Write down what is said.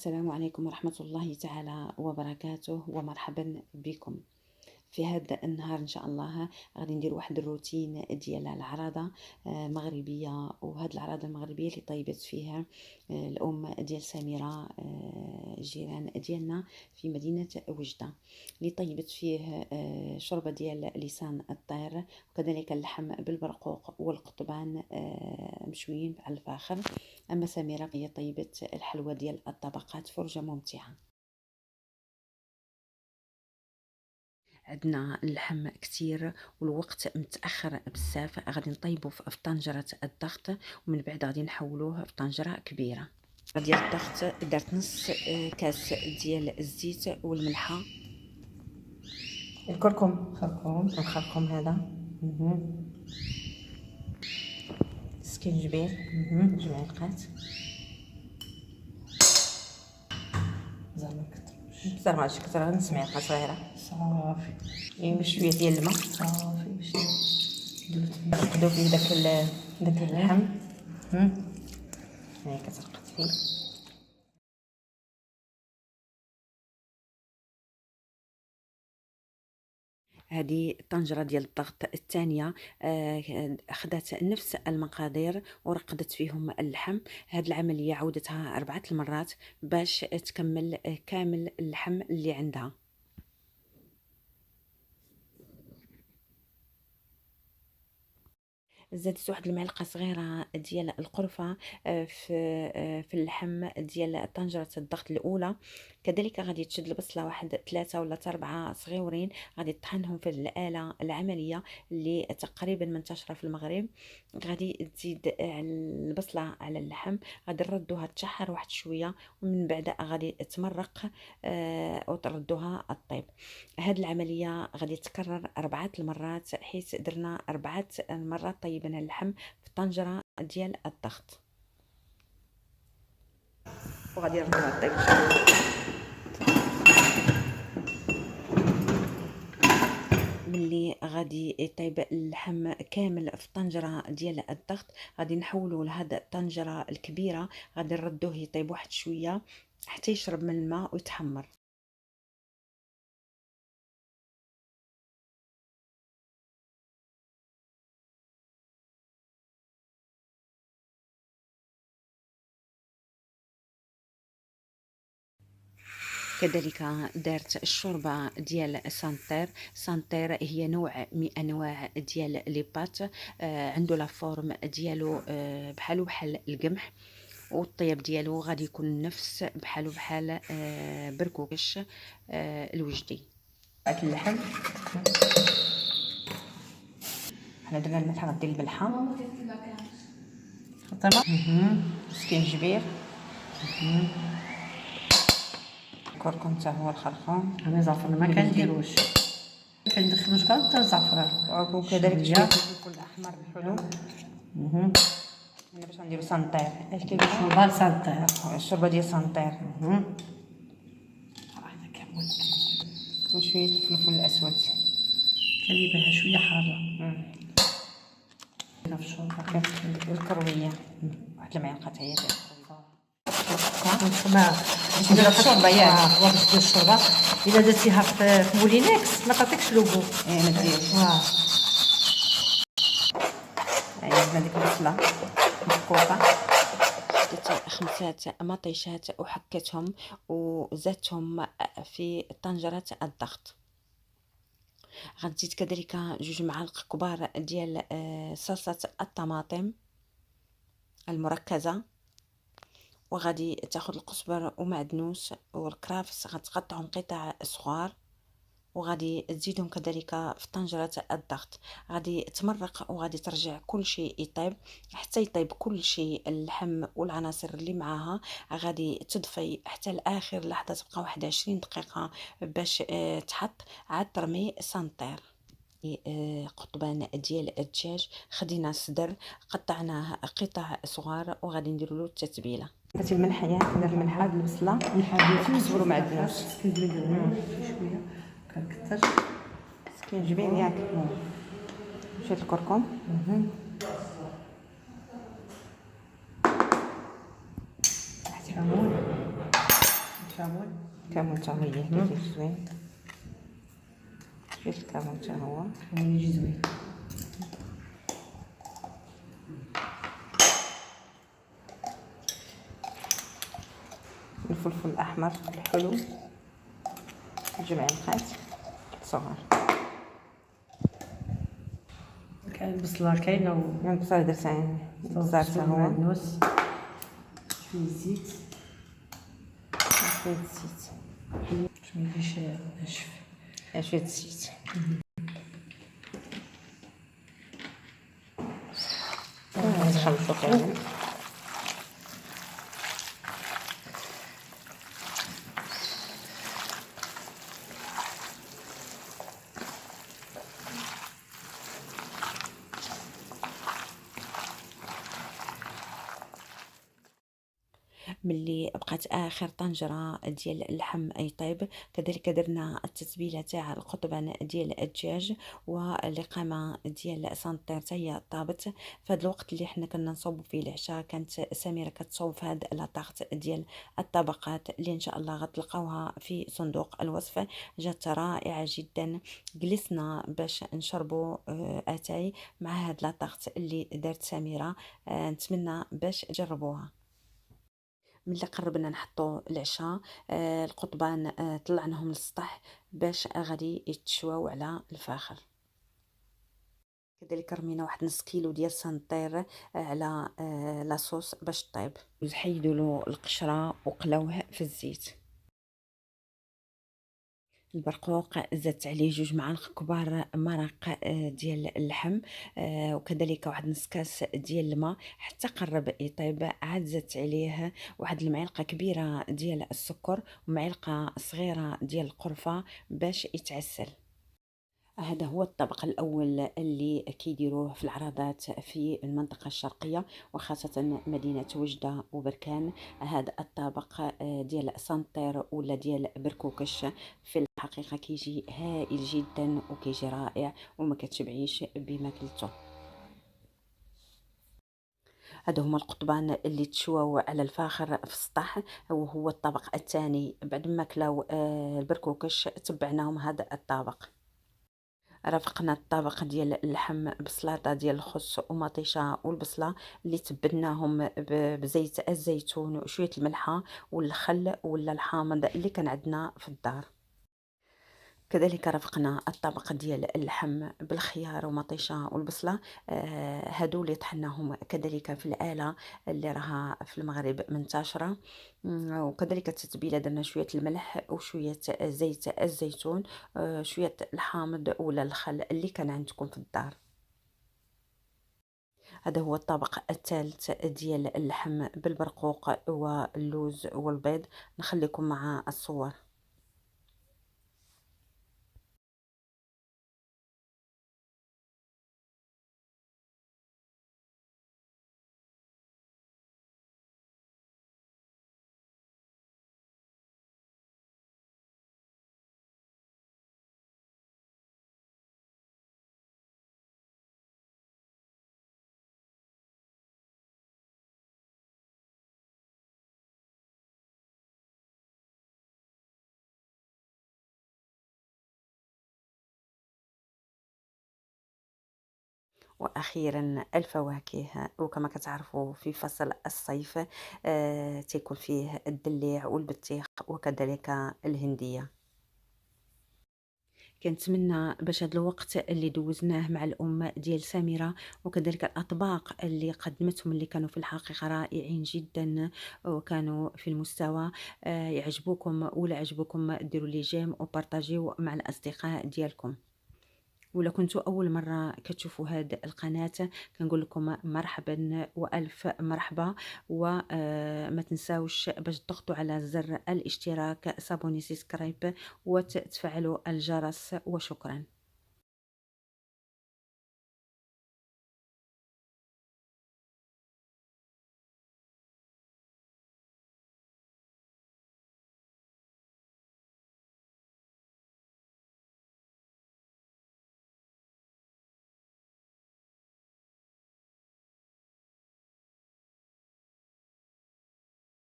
السلام عليكم ورحمة الله تعالى وبركاته، ومرحبا بكم في هذا النهار. ان شاء الله غادي ندير واحد الروتين ديال العراضه مغربيه، وهاد العراضه المغربيه اللي طيبت فيها الام ديال سميره جيران ديالنا في مدينه وجده، اللي طيبت فيه شوربه ديال لسان الطير، وكذلك اللحم بالبرقوق والقضبان مشويين على الفاخر. اما سميره هي طيبت الحلوى ديال الطبقات، فرجه ممتعه. عندنا اللحم كتير والوقت متاخر بزاف، غادي نطيبو في طنجره الضغط، ومن بعد غادي نحولوه في طنجره كبيره. ديال الضغط درت نص كاس ديال الزيت والملحه، الكركم الخرقوم هذا، سكينجبير جوج معلقات، زعما كتروش بزاف ماشي كثر، غير نص معلقه صغيره صافي. شويه ديال الماء صافي باش نقدو فيه داك اللحم. هاي كترقد فيه. هذه الطنجره ديال الضغط الثانيه، اخذت نفس المقادير ورقدت فيهم اللحم. هذه العمليه عودتها 4 المرات باش تكمل كامل اللحم اللي عندها. زادت واحد المعلقه صغيره ديال القرفه في اللحم ديال طنجره الضغط الاولى. كذلك غادي تشد البصله واحد 3 ولا 4 صغيورين، غادي تطحنهم في الاله العمليه اللي تقريبا منتشره في المغرب. غادي تزيد البصله على اللحم، غادي نردوها تشحر واحد شويه، ومن بعد غادي تمرق وتردوها الطيب. هاد العمليه غادي تكرر 4 المرات، حيت درنا 4 مرات طيبنا اللحم في الطنجره ديال الضغط، وغادي نردوها طيب ان شاء الله. ملي غادي يطيب اللحم كامل في الطنجره ديال الضغط، غادي نحولو لهاد الطنجره الكبيره، غادي نردوه يطيب واحد شويه حتى يشرب من الماء ويتحمر. كذلك دارت الشوربه ديال سانتير هي نوع من انواع ديال لي بات، عنده لا فورم ديالو بحال القمح، والطياب ديالو غادي يكون نفس بحال بركوكش الوجدي. اللحم حنا درنا الملحه، غدير الملحه، خطيبه سكينجبير، كركم حتى هو، الخرخوم. انا زعفران ما كنديروش، كندخلوش غير الزعفران، وكذلك شويه الفلفل الاحمر الحلو. هنا باش نديرو سانتير، اش كيقولوا شوربه سانتير، الشوربه ديال سانتير. هذا كامل وشويه الفلفل الاسود، خلي بها شويه حاره في الشوربه. الكرويه واحد المعلقه حتى هي ديال ما باش ندير الشوربه ياك. باش دير الشوربه الا درتيها في مولينكس ما تعطيكش لوغو. ما ديرش. عندنا ديك البصله مسقوطه، شديت 5 مطيشات وحكيتهم وزدتهم في طنجره الضغط. غنزيد كذلك 2 معالق كبار ديال صلصه الطماطم المركزه، وغادي تاخذ القزبر ومعدنوس والكرافس، غتقطعهم قطع صغار، وغادي تزيدهم كذلك في طنجره الضغط. غادي تمرق وغادي ترجع كل شيء يطيب حتى يطيب كل شيء، اللحم والعناصر اللي معاها. غادي تضفي حتى لاخر لحظه، تبقى واحد 20 دقيقه باش تحط، عاد ترمي سانتير. قطبان ديال الدجاج، خدينا الصدر قطعناه قطع صغار، وغادي نديروا له التتبيله. درت الملح ياك، درت الملح بالبصله والكزبر ومعدنوس، شويه كنكثر سكينجبير ياك، شويه الكركم، كمون كمون تا هو يجي زوين. شويه الكمون تا هو يجي زوين. الفلفل الاحمر الحلو جمع معلقات صغار. كاين البصله كاينه البصل درت بزاف تا هو. معدنوس شويه زيت شويه الزيت باش ما يجيش ناشف. شويه الزيت نخلطو كامل. ملي بقات اخر طنجره ديال اللحم يطيب، كذلك درنا التتبيله تاع القضبان ديال الدجاج والقامه ديال سنطير حتى هي طابت. فهاد الوقت اللي حنا كنا نصوبوا فيه العشاء كانت سميره كتصوب في هاد لاطاغت ديال الطبقات اللي ان شاء الله غتلقاوها في صندوق الوصف. جات رائعه جدا. جلسنا باش نشربوا اتاي مع هاد لاطاغت اللي دارت سميره. نتمنى باش تجربوها. ملي قربنا نحطو العشاء القضبان طلعناهم للسطح باش غادي يتشواو على الفاخر. كذلك رمينا واحد نص كيلو ديال سنطير على لاصوص باش طيب. حيدوا له القشره وقلاوه في الزيت. البرقوق زدت عليه 2 معالق كبار مرق ديال اللحم، وكذلك واحد نص كاس ديال الماء حتى قرب يطيب. عاد زدت عليه واحد المعلقه كبيره ديال السكر ومعلقه صغيره ديال القرفه باش يتعسل. هذا هو الطبق الأول اللي كيديروه في العراضات في المنطقة الشرقية وخاصة مدينة وجدة وبركان. هذا الطبق ديال سنطير ولا ديال بركوكش في الحقيقة كيجي هائل جدا وكيجي رائع وما كتشبعيش بما كلتو. هادو هما القضبان اللي تشواو على الفاخر في السطح، وهو الطبق الثاني. بعد ما كلاو البركوكش تبعناهم هذا الطبق. رافقنا الطبق ديال اللحم بسلاطه ديال الخس ومطيشه والبصله اللي تبلناهم بزيت الزيتون وشويه الملحه والخل ولا الحامض اللي كان عندنا في الدار. كذلك رافقنا الطبق ديال اللحم بالخيار ومطيشه والبصله. هادو اللي طحناهم كذلك في الآلة اللي راها في المغرب منتشره. وكذلك التتبيله درنا شويه الملح وشويه زيت الزيتون، شويه الحامض ولا الخل اللي كان عندكم في الدار. هذا هو الطبق الثالث ديال اللحم بالبرقوق واللوز والبيض. نخليكم مع الصور. واخيرا الفواكه، وكما كتعرفوا في فصل الصيف تيكون فيه الدليع والبطيخ وكذلك الهنديه. كنتمنى باش هذا الوقت اللي دوزناه مع الام ديال سميره وكذلك الاطباق اللي قدمتهم اللي كانوا في الحقيقه رائعين جدا وكانوا في المستوى يعجبوكم، ولا عجبوكم ديروا لي جيم وبارطاجيو مع الاصدقاء ديالكم. ولا كنتوا اول مره كتشوفوا هذه القناه كنقول لكم مرحبا والف مرحبا. وما تنساوش باش تضغطوا على زر الاشتراك، سابوني، سبسكرايب وتفعلوا الجرس. وشكرا.